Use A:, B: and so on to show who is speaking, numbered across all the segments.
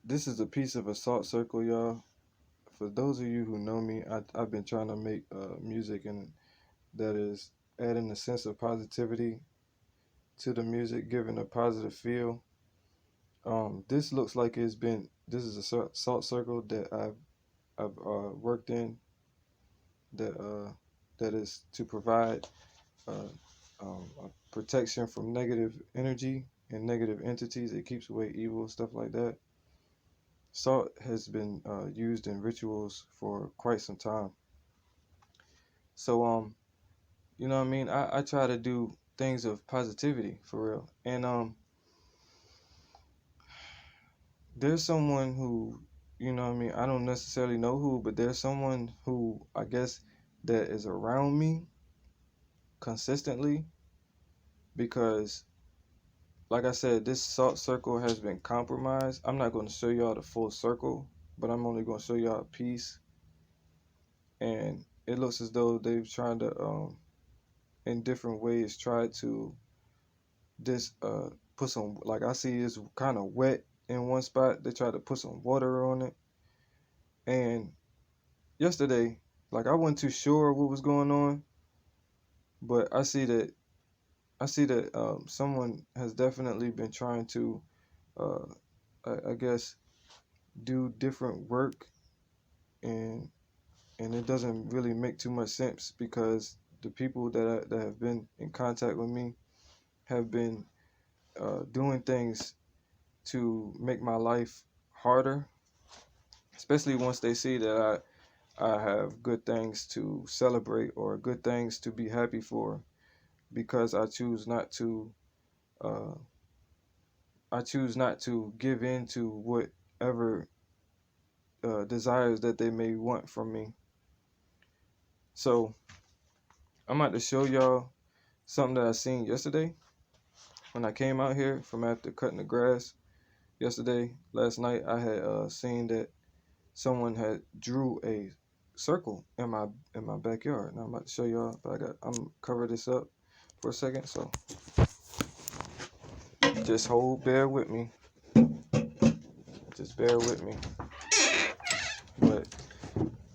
A: This is a piece of a salt circle, y'all. For those of you who know me, I've been trying to make music and that is adding a sense of positivity to the music, giving a positive feel. This looks like this is a salt circle that I've worked in that that is to provide uh, protection from negative energy and negative entities. It keeps away evil, stuff like that. Salt has been used in rituals for quite some time. So you know what I mean? I try to do things of positivity for real. And there's someone who, you know what I mean, I don't necessarily know who, but there's someone who I guess that is around me consistently because like I said, this salt circle has been compromised. I'm not going to show y'all the full circle, but I'm only going to show y'all a piece. And it looks as though they've tried to in different ways try to just put some, like I see it's kind of wet in one spot. They tried to put some water on it. And yesterday, like I wasn't too sure what was going on, but I see that someone has definitely been trying to uh, I guess do different work, and it doesn't really make too much sense because the people that have been in contact with me have been doing things to make my life harder, especially once they see that I have good things to celebrate or good things to be happy for because uh, I choose not to give in to whatever desires that they may want from me. So I'm about to show y'all something that I seen yesterday when I came out here from after cutting the grass last night. I had seen that someone had drew a circle in my backyard. And I'm about to show y'all, but I'm gonna cover this up for a second. So just bear with me. Just bear with me. But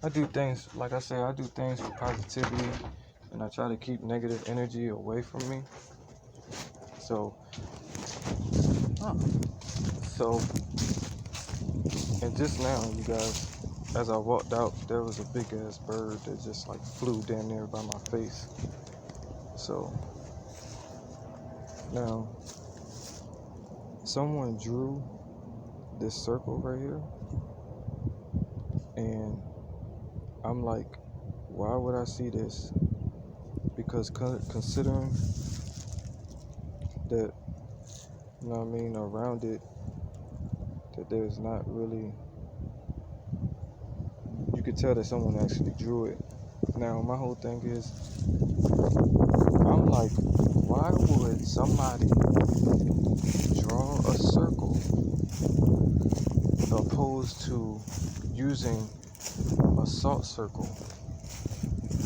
A: I do things, like I say, I do things for positivity, and I try to keep negative energy away from me. So, so, and just now, you guys, as I walked out, there was a big ass bird that just like flew down there by my face. So now, someone drew this circle right here, and I'm like, why would I see this? Because considering that, you know what I mean, around it, that there's not really, you could tell that someone actually drew it. Now, my whole thing is, I'm like, why would somebody draw a circle opposed to using a salt circle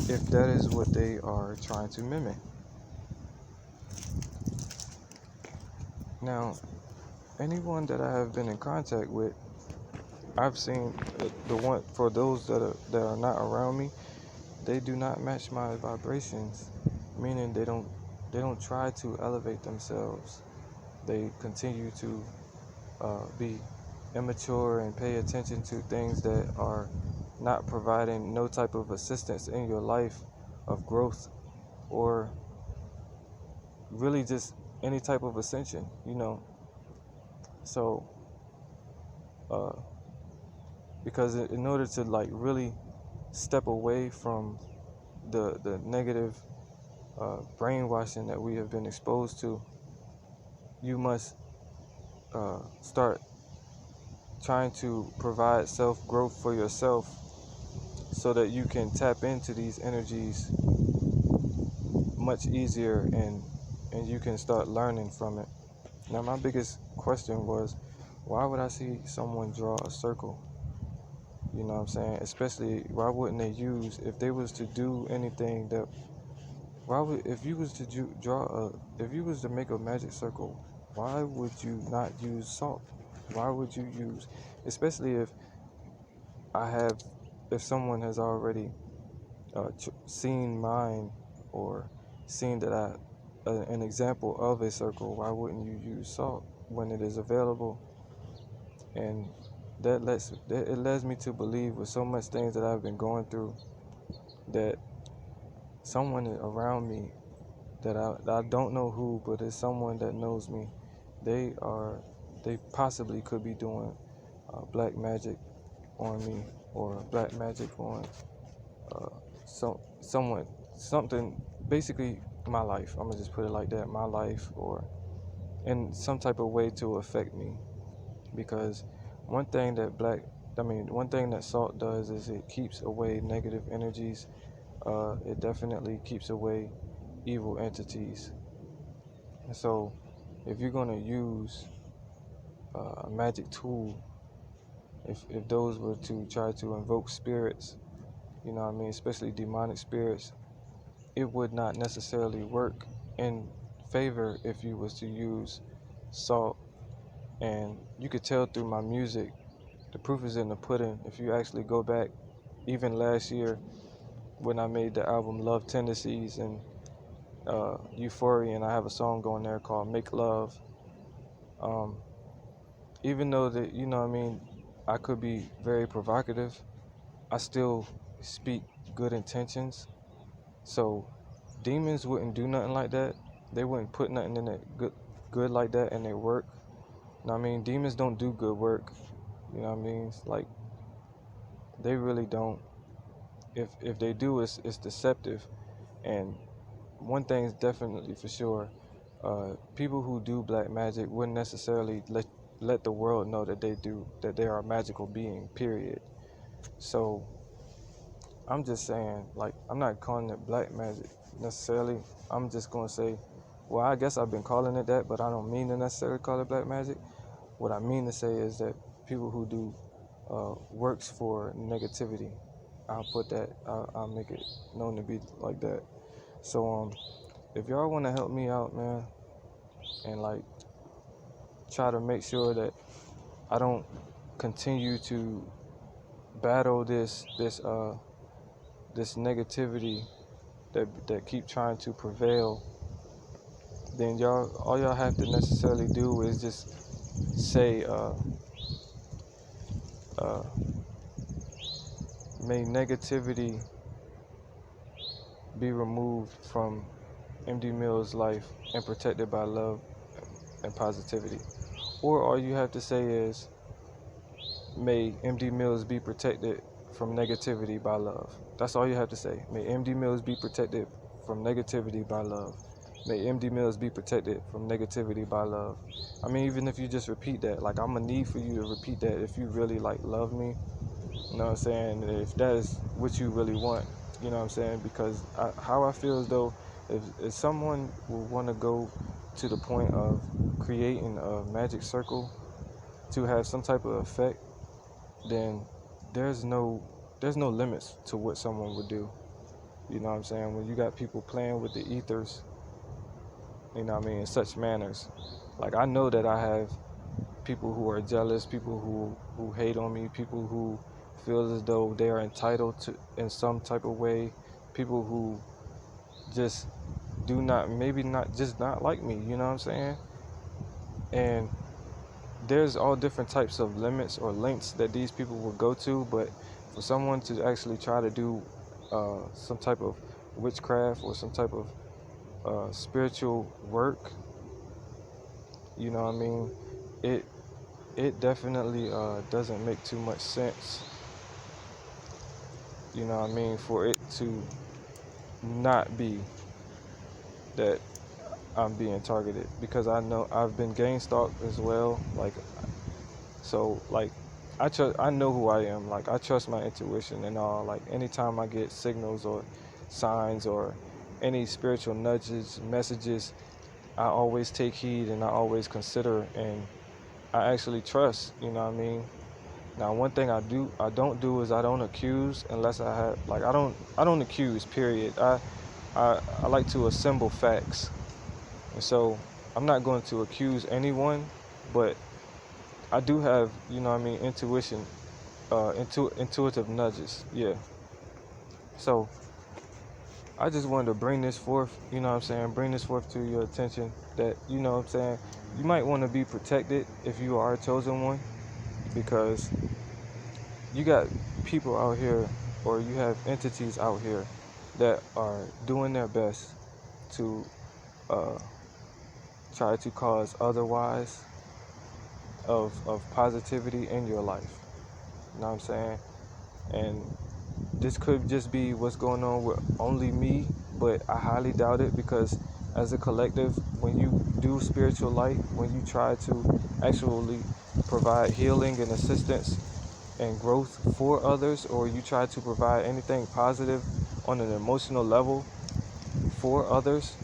A: if that is what they are trying to mimic? Now, anyone that I have been in contact with, I've seen the one for those that are not around me, they do not match my vibrations, meaning they don't try to elevate themselves. They continue to be immature and pay attention to things that are not providing no type of assistance in your life of growth or really just any type of ascension, you know. So uh, because in order to like really step away from the negative brainwashing that we have been exposed to, you must start trying to provide self-growth for yourself so that you can tap into these energies much easier, and you can start learning from it. Now, my biggest question was, why would I see someone draw a circle? You know what I'm saying? Especially, why wouldn't they use, if they was to do anything that, why would, if you was to if you was to make a magic circle, why would you not use salt? Why would you use, especially I have, if someone has already seen mine or seen that an example of a circle, why wouldn't you use salt when it is available? And it leads me to believe with so much things that I've been going through that someone around me that I don't know who, but it's someone that knows me. They are they possibly could be doing black magic on me or black magic on uh, someone, something, basically my life. I'm gonna just put it like that, my life, or in some type of way to affect me. Because one thing that one thing that salt does is it keeps away negative energies. It definitely keeps away evil entities. And so, if you're gonna use a magic tool, if those were to try to invoke spirits, especially demonic spirits, it would not necessarily work in favor if you was to use salt. And you could tell through my music, the proof is in the pudding. If you actually go back, even last year when I made the album Love Tendencies and Euphoria, and I have a song going there called Make Love. Um, Even though that, I could be very provocative, I still speak good intentions. So demons wouldn't do nothing like that. They wouldn't put nothing in it good like that in their work. Demons don't do good work. It's like they really don't. If they do, it's deceptive. And one thing's definitely for sure, people who do black magic wouldn't necessarily let the world know that they are a magical being, period. So I'm just saying, like, I'm not calling it black magic necessarily. I'm just gonna say, well, I guess I've been calling it that, but I don't mean to necessarily call it black magic. What I mean to say is that people who do works for negativity, I'll make it known to be like that. So if y'all want to help me out, man, and like try to make sure that I don't continue to battle this negativity that keep trying to prevail, then all y'all have to necessarily do is just say, uh, may negativity be removed from MD Mill's life and protected by love and positivity. Or all you have to say is, may MD Mills be protected from negativity by love. That's all you have to say. May MD Mills be protected from negativity by love. May MD Mills be protected from negativity by love. Even if you just repeat that, like, I'm gonna need for you to repeat that if you really like love me. You know what I'm saying? If that is what you really want, you know what I'm saying? Because how I feel as though if someone will want to go to the point of creating a magic circle to have some type of effect, then there's no limits to what someone would do. You know what I'm saying? When you got people playing with the ethers, in such manners. Like, I know that I have people who are jealous, people who hate on me, people who feel as though they are entitled to in some type of way, people who just do not, maybe not, just not like me, you know what I'm saying? And there's all different types of limits or lengths that these people will go to, but for someone to actually try to do some type of witchcraft or some type of spiritual work, you know what I mean? It definitely doesn't make too much sense, you know what I mean, for it to not be that I'm being targeted, because I know I've been gang stalked as well. Like, I know who I am. Like, I trust my intuition and all. Like, anytime I get signals or signs or any spiritual nudges, messages, I always take heed and I always consider, and I actually trust, you know what I mean? Now, one thing I don't do is I don't accuse unless I have, like, I don't accuse, period. I like to assemble facts. And so I'm not going to accuse anyone, but I do have, intuition, intuitive nudges. Yeah. So I just wanted to bring this forth, bring this forth to your attention that, you might want to be protected if you are a chosen one, because you got people out here, or you have entities out here that are doing their best to uh, try to cause otherwise of positivity in your life. You know what I'm saying? And this could just be what's going on with only me, but I highly doubt it, because as a collective, when you do spiritual light, when you try to actually provide healing and assistance and growth for others, or you try to provide anything positive on an emotional level for others,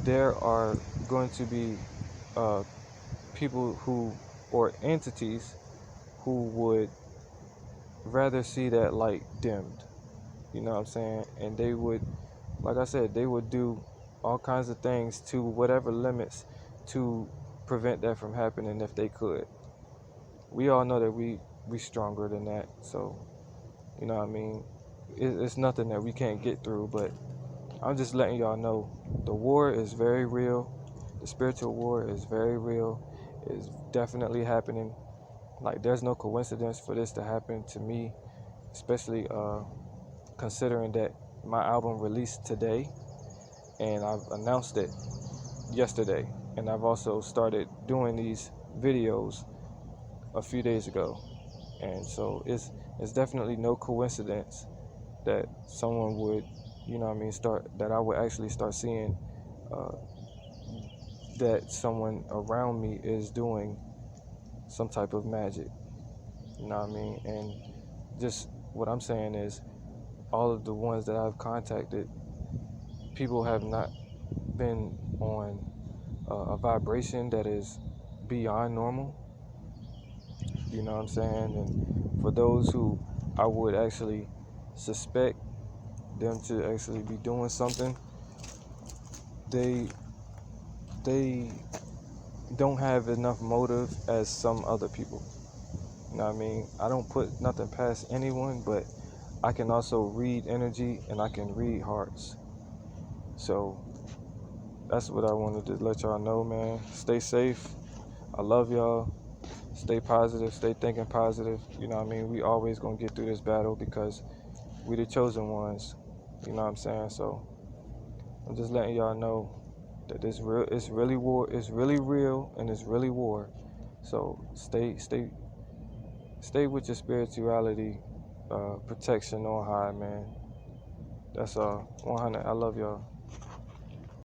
A: there are going to be uh, people who, or entities who would rather see that light dimmed. You know what I'm saying? And they would, like I said, they would do all kinds of things to whatever limits to prevent that from happening if they could. We all know that we stronger than that. So, you know what I mean? It's nothing that we can't get through, but I'm just letting y'all know the war is very real. The spiritual war is very real. It's definitely happening. Like, there's no coincidence for this to happen to me, especially considering that my album released today and I've announced it yesterday, and I've also started doing these videos a few days ago. And so it's definitely no coincidence that someone would, start, that I would actually start seeing uh, that someone around me is doing some type of magic. You know what I mean? And just what I'm saying is, all of the ones that I've contacted, people have not been on a vibration that is beyond normal. You know what I'm saying? And for those who I would actually suspect them to actually be doing something, they they don't have enough motive as some other people. You know what I mean? I don't put nothing past anyone, but I can also read energy and I can read hearts. So that's what I wanted to let y'all know, man. Stay safe. I love y'all. Stay positive. Stay thinking positive. You know what I mean? We always gonna get through this battle because we the chosen ones. You know what I'm saying? So I'm just letting y'all know that it's really war. It's really real, and it's really war. So stay with your spirituality, protection on high, man. That's all. 100. I love y'all.